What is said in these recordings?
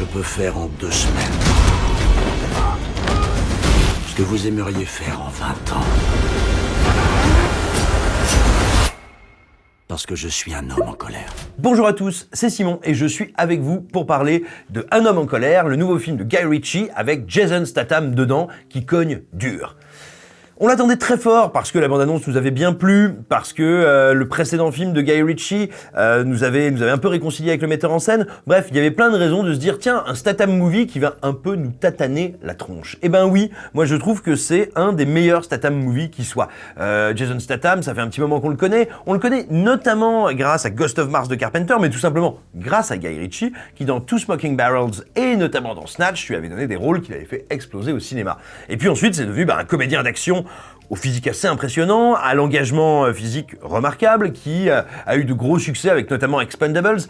Je peux faire en 2 semaines ce que vous aimeriez faire en 20 ans. Parce que je suis un homme en colère. Bonjour à tous, c'est Simon et je suis avec vous pour parler de Un homme en colère, le nouveau film de Guy Ritchie avec Jason Statham dedans qui cogne dur. On l'attendait très fort parce que la bande-annonce nous avait bien plu, parce que le précédent film de Guy Ritchie nous avait un peu réconcilié avec le metteur en scène. Bref, il y avait plein de raisons de se dire tiens, un Statham movie qui va un peu nous tataner la tronche. Eh ben oui, moi je trouve que c'est un des meilleurs Statham movies qui soit. Jason Statham, ça fait un petit moment qu'on le connaît. On le connaît notamment grâce à Ghost of Mars de Carpenter, mais tout simplement grâce à Guy Ritchie, qui dans Two Smoking Barrels et notamment dans Snatch lui avait donné des rôles qu'il avait fait exploser au cinéma. Et puis ensuite, c'est devenu un comédien d'action au physique assez impressionnant, à l'engagement physique remarquable, qui a eu de gros succès avec notamment Expendables,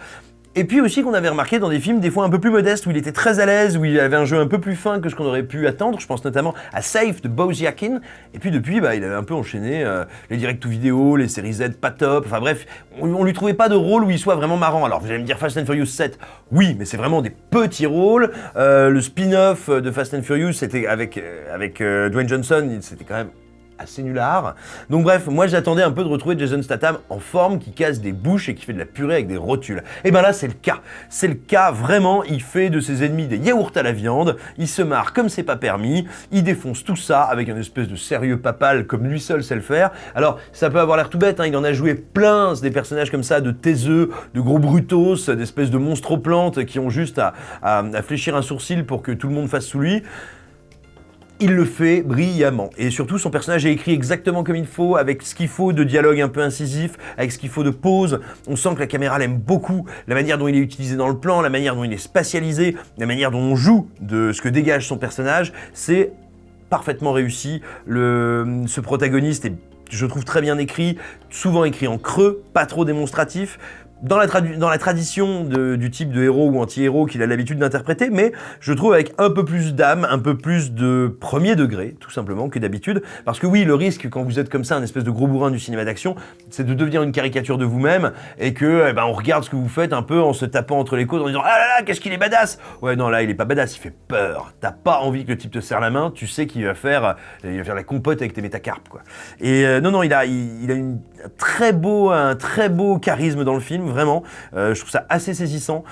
et puis aussi qu'on avait remarqué dans des films des fois un peu plus modestes, où il était très à l'aise, où il avait un jeu un peu plus fin que ce qu'on aurait pu attendre. Je pense notamment à Safe de Bose Yakin, et puis depuis, il avait un peu enchaîné les direct-to-vidéo, les séries Z pas top, enfin bref, on lui trouvait pas de rôle où il soit vraiment marrant. Alors vous allez me dire Fast and Furious 7, oui, mais c'est vraiment des petits rôles. Le spin-off de Fast and Furious, c'était avec Dwayne Johnson, c'était quand même assez nulard. Donc bref, moi j'attendais un peu de retrouver Jason Statham en forme, qui casse des bouches et qui fait de la purée avec des rotules. Et ben là c'est le cas. C'est le cas, vraiment, il fait de ses ennemis des yaourts à la viande, il se marre comme c'est pas permis, il défonce tout ça avec un espèce de sérieux papal comme lui seul sait le faire. Alors ça peut avoir l'air tout bête, il en a joué plein, des personnages comme ça, de taiseux, de gros brutos, d'espèces de monstres aux plantes qui ont juste à fléchir un sourcil pour que tout le monde fasse sous lui. Il le fait brillamment. Et surtout, son personnage est écrit exactement comme il faut, avec ce qu'il faut de dialogue un peu incisif, avec ce qu'il faut de pause. On sent que la caméra l'aime beaucoup, la manière dont il est utilisé dans le plan, la manière dont il est spatialisé, la manière dont on joue de ce que dégage son personnage, c'est parfaitement réussi. Ce protagoniste est, je trouve, très bien écrit, souvent écrit en creux, pas trop démonstratif, dans la tradition du type de héros ou anti-héros qu'il a l'habitude d'interpréter, mais je trouve avec un peu plus d'âme, un peu plus de premier degré, tout simplement, que d'habitude. Parce que oui, le risque, quand vous êtes comme ça, un espèce de gros bourrin du cinéma d'action, c'est de devenir une caricature de vous-même, et que on regarde ce que vous faites un peu en se tapant entre les côtes, en disant « Ah là là, qu'est-ce qu'il est badass !» Ouais, non, là, il est pas badass, il fait peur. T'as pas envie que le type te serre la main, tu sais qu'il va faire la compote avec tes métacarpes, quoi. Et non, il a un très beau charisme dans le film, vraiment. Je trouve ça assez saisissant.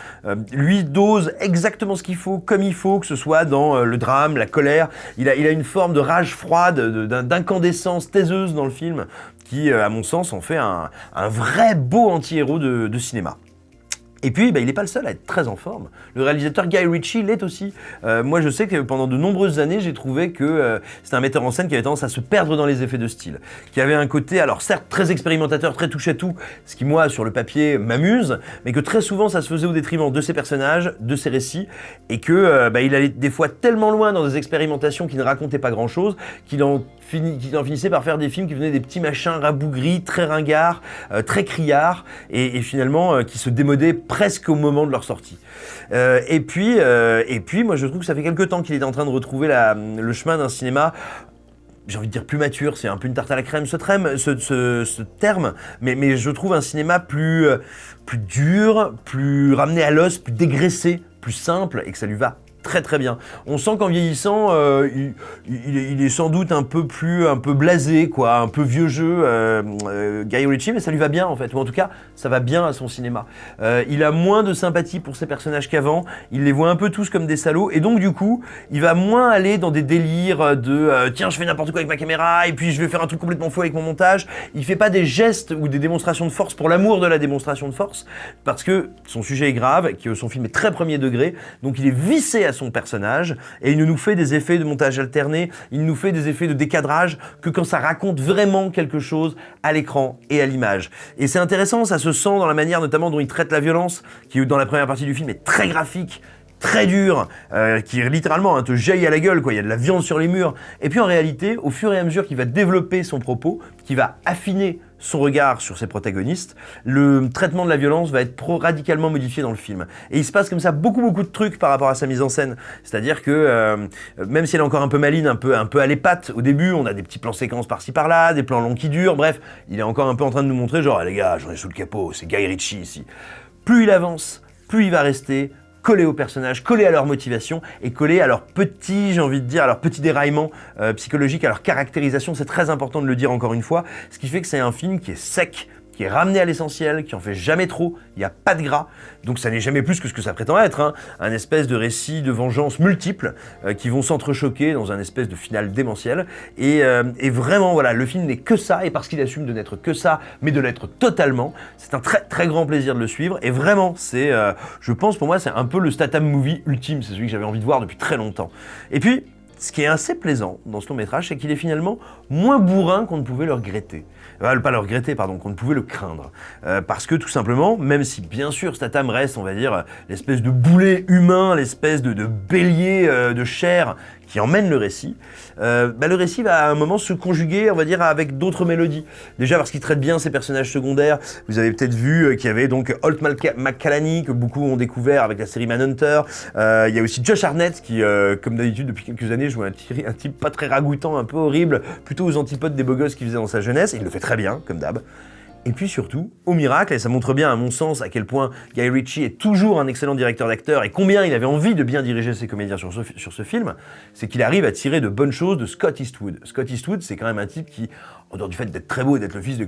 Lui dose exactement ce qu'il faut, comme il faut, que ce soit dans le drame, la colère. Il a une forme de rage froide, d'incandescence taiseuse dans le film, qui, à mon sens, en fait un vrai beau anti-héros de cinéma. Et puis, il n'est pas le seul à être très en forme. Le réalisateur Guy Ritchie l'est aussi. Moi, je sais que pendant de nombreuses années, j'ai trouvé que c'était un metteur en scène qui avait tendance à se perdre dans les effets de style. Qui avait un côté, alors certes, très expérimentateur, très touche-à-tout, ce qui, moi, sur le papier, m'amuse, mais que très souvent, ça se faisait au détriment de ses personnages, de ses récits, et que il allait des fois tellement loin dans des expérimentations qui ne racontaient pas grand-chose, qu'il en finissait par faire des films qui venaient des petits machins rabougris, très ringards, très criards, et finalement qui se démodaient presque au moment de leur sortie. Et puis, moi je trouve que ça fait quelque temps qu'il est en train de retrouver le chemin d'un cinéma, j'ai envie de dire plus mature, c'est un peu une tarte à la crème ce terme, mais je trouve un cinéma plus dur, plus ramené à l'os, plus dégraissé, plus simple, et que ça lui va très très bien. On sent qu'en vieillissant, il est sans doute un peu blasé, quoi, un peu vieux jeu, Guy Ritchie, mais ça lui va bien en fait, ou en tout cas, ça va bien à son cinéma. Il a moins de sympathie pour ses personnages qu'avant, il les voit un peu tous comme des salauds, et donc du coup, il va moins aller dans des délires de tiens, je fais n'importe quoi avec ma caméra, et puis je vais faire un truc complètement fou avec mon montage. Il fait pas des gestes ou des démonstrations de force pour l'amour de la démonstration de force, parce que son sujet est grave, que son film est très premier degré, donc il est vissé à son personnage, et il ne nous fait des effets de montage alterné, il nous fait des effets de décadrage que quand ça raconte vraiment quelque chose à l'écran et à l'image. Et c'est intéressant, ça se sent dans la manière notamment dont il traite la violence, qui dans la première partie du film est très graphique, très dur, qui littéralement te jaillit à la gueule, quoi. Il y a de la viande sur les murs. Et puis en réalité, au fur et à mesure qu'il va développer son propos, qu'il va affiner son regard sur ses protagonistes, le traitement de la violence va être radicalement modifié dans le film. Et il se passe comme ça beaucoup de trucs par rapport à sa mise en scène. C'est-à-dire que même si elle est encore un peu maline, un peu à l'épatte au début, on a des petits plans séquences par-ci par-là, des plans longs qui durent, bref, il est encore un peu en train de nous montrer genre les gars, j'en ai sous le capot, c'est Guy Ritchie ici. Plus il avance, plus il va rester collé aux personnages, collé à leur motivation et collé à leurs petits, j'ai envie de dire, à leurs petits déraillements psychologiques, à leur caractérisation. C'est très important de le dire encore une fois, ce qui fait que c'est un film qui est sec, qui est ramené à l'essentiel, qui en fait jamais trop, il n'y a pas de gras, donc ça n'est jamais plus que ce que ça prétend être, hein. Un espèce de récit de vengeance multiples qui vont s'entrechoquer dans un espèce de finale démentiel, et vraiment voilà, le film n'est que ça, et parce qu'il assume de n'être que ça, mais de l'être totalement, c'est un très très grand plaisir de le suivre, et vraiment, c'est, je pense pour moi, c'est un peu le Statham movie ultime, c'est celui que j'avais envie de voir depuis très longtemps. Et puis, ce qui est assez plaisant dans ce long métrage, c'est qu'il est finalement moins bourrin qu'on ne pouvait le regretter. Pas le regretter, pardon, qu'on ne pouvait le craindre. Parce que tout simplement, même si bien sûr Statham reste, on va dire, l'espèce de boulet humain, l'espèce de bélier de chair qui emmène le récit, le récit va à un moment se conjuguer, on va dire, avec d'autres mélodies. Déjà parce qu'il traite bien ses personnages secondaires. Vous avez peut-être vu qu'il y avait donc Holt McCallany, que beaucoup ont découvert avec la série Manhunter. Il y a aussi Josh Hartnett qui, comme d'habitude depuis quelques années, joue un type pas très ragoûtant, un peu horrible, plutôt aux antipodes des beaux gosses qu'il faisait dans sa jeunesse. Et il le fait très bien, comme d'hab. Et puis surtout, au miracle, et ça montre bien à mon sens à quel point Guy Ritchie est toujours un excellent directeur d'acteurs et combien il avait envie de bien diriger ses comédiens sur ce film, c'est qu'il arrive à tirer de bonnes choses de Scott Eastwood. Scott Eastwood, c'est quand même un type qui, en dehors du fait d'être très beau et d'être le fils de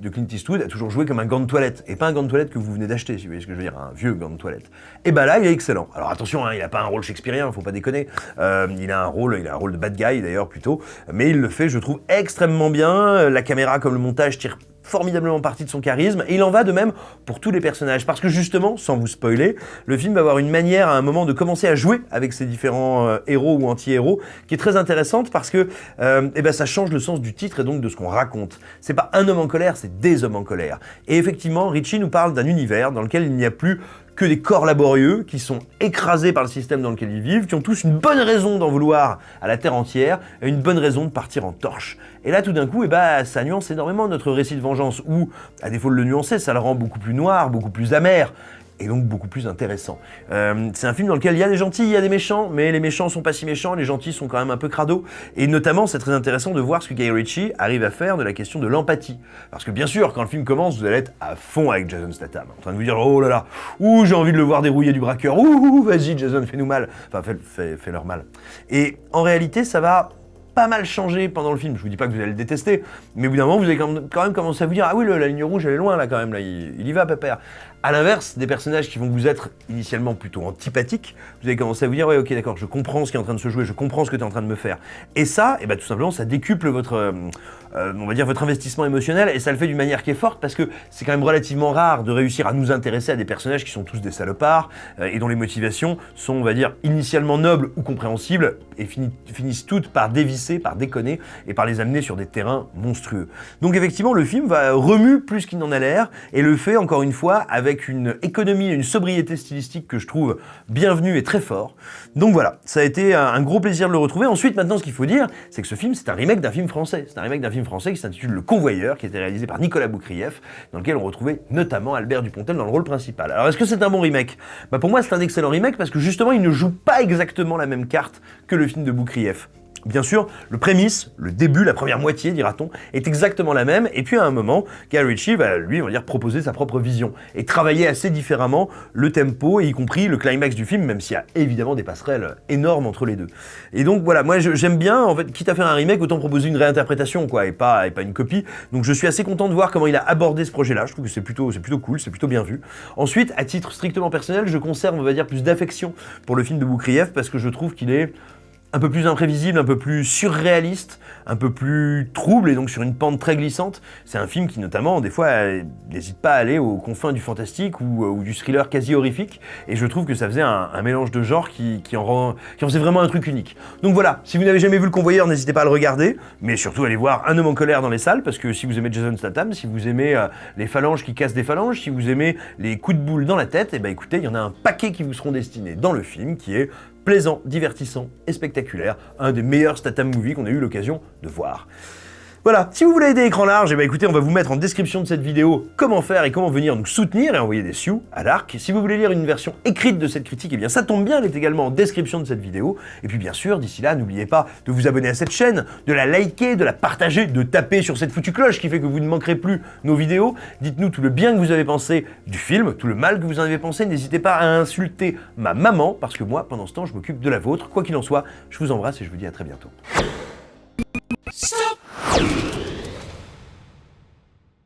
Clint Eastwood, a toujours joué comme un gant de toilette. Et pas un gant de toilette que vous venez d'acheter, si vous voyez ce que je veux dire, un vieux gant de toilette. Et bah là, il est excellent. Alors attention, hein, il a pas un rôle shakespearien, faut pas déconner. Il a un rôle de bad guy d'ailleurs plutôt, mais il le fait, je trouve, extrêmement bien. La caméra comme le montage tire formidablement partie de son charisme, et il en va de même pour tous les personnages, parce que justement, sans vous spoiler, le film va avoir une manière à un moment de commencer à jouer avec ces différents héros ou anti-héros, qui est très intéressante parce que ça change le sens du titre et donc de ce qu'on raconte. C'est pas un homme en colère, c'est des hommes en colère. Et effectivement, Ritchie nous parle d'un univers dans lequel il n'y a plus que des corps laborieux qui sont écrasés par le système dans lequel ils vivent, qui ont tous une bonne raison d'en vouloir à la terre entière et une bonne raison de partir en torche. Et là, tout d'un coup, ça nuance énormément notre récit de vengeance, où, à défaut de le nuancer, ça le rend beaucoup plus noir, beaucoup plus amer, et donc beaucoup plus intéressant. C'est un film dans lequel il y a des gentils, il y a des méchants, mais les méchants sont pas si méchants, les gentils sont quand même un peu crado. Et notamment, c'est très intéressant de voir ce que Guy Ritchie arrive à faire de la question de l'empathie. Parce que bien sûr, quand le film commence, vous allez être à fond avec Jason Statham, en train de vous dire « Oh là là, ouh, j'ai envie de le voir dérouiller du braqueur, ouh, vas-y Jason, fais-nous mal. » Enfin, fais-leur mal. Et en réalité, ça va pas mal changé pendant le film. Je vous dis pas que vous allez le détester, mais au bout d'un moment, vous allez quand même commencer à vous dire « Ah oui, la ligne rouge, elle est loin là quand même, là, il y va, pépère. » À l'inverse, des personnages qui vont vous être initialement plutôt antipathiques, vous allez commencer à vous dire « Ouais, ok, d'accord, je comprends ce qui est en train de se jouer, je comprends ce que tu es en train de me faire. » Et ça, tout simplement, ça décuple votre, on va dire, votre investissement émotionnel, et ça le fait d'une manière qui est forte, parce que c'est quand même relativement rare de réussir à nous intéresser à des personnages qui sont tous des salopards, et dont les motivations sont, on va dire, initialement nobles ou compréhensibles, et finissent toutes par dévisser, par déconner, et par les amener sur des terrains monstrueux. Donc effectivement, le film va remuer plus qu'il n'en a l'air, et le fait, encore une fois, avec une économie et une sobriété stylistique que je trouve bienvenue et très fort. Donc voilà, ça a été un gros plaisir de le retrouver. Ensuite, maintenant, ce qu'il faut dire, c'est que ce film, c'est un remake d'un film français. C'est un remake d'un film français qui s'intitule Le Convoyeur, qui a été réalisé par Nicolas Boukrieff, dans lequel on retrouvait notamment Albert Dupontel dans le rôle principal. Alors, est-ce que c'est un bon remake ? Pour moi, c'est un excellent remake parce que justement, il ne joue pas exactement la même carte que le film de Boukrieff. Bien sûr, le prémisse, le début, la première moitié, dira-t-on, est exactement la même, et puis à un moment, Guy Ritchie va, lui, on va dire, proposer sa propre vision, et travailler assez différemment le tempo, y compris le climax du film, même s'il y a évidemment des passerelles énormes entre les deux. Et donc voilà, moi j'aime bien, en fait, quitte à faire un remake, autant proposer une réinterprétation, quoi, et pas une copie. Donc je suis assez content de voir comment il a abordé ce projet-là, je trouve que c'est plutôt cool, c'est plutôt bien vu. Ensuite, à titre strictement personnel, je conserve, on va dire, plus d'affection pour le film de Boukrieff, parce que je trouve qu'il est un peu plus imprévisible, un peu plus surréaliste, un peu plus trouble et donc sur une pente très glissante. C'est un film qui notamment, des fois, n'hésite pas à aller aux confins du fantastique ou du thriller quasi horrifique, et je trouve que ça faisait un mélange de genres qui en faisait vraiment un truc unique. Donc voilà, si vous n'avez jamais vu Le Convoyeur, n'hésitez pas à le regarder, mais surtout allez voir Un homme en colère dans les salles, parce que si vous aimez Jason Statham, si vous aimez les phalanges qui cassent des phalanges, si vous aimez les coups de boule dans la tête, écoutez, il y en a un paquet qui vous seront destinés dans le film, qui est plaisant, divertissant et spectaculaire, un des meilleurs Statham movies qu'on a eu l'occasion de voir. Voilà, si vous voulez aider Écran Large, eh ben écoutez, on va vous mettre en description de cette vidéo comment faire et comment venir nous soutenir et envoyer des sioux à l'ARC. Si vous voulez lire une version écrite de cette critique, eh bien ça tombe bien, elle est également en description de cette vidéo. Et puis bien sûr, d'ici là, n'oubliez pas de vous abonner à cette chaîne, de la liker, de la partager, de taper sur cette foutue cloche qui fait que vous ne manquerez plus nos vidéos. Dites-nous tout le bien que vous avez pensé du film, tout le mal que vous en avez pensé. N'hésitez pas à insulter ma maman, parce que moi, pendant ce temps, je m'occupe de la vôtre. Quoi qu'il en soit, je vous embrasse et je vous dis à très bientôt.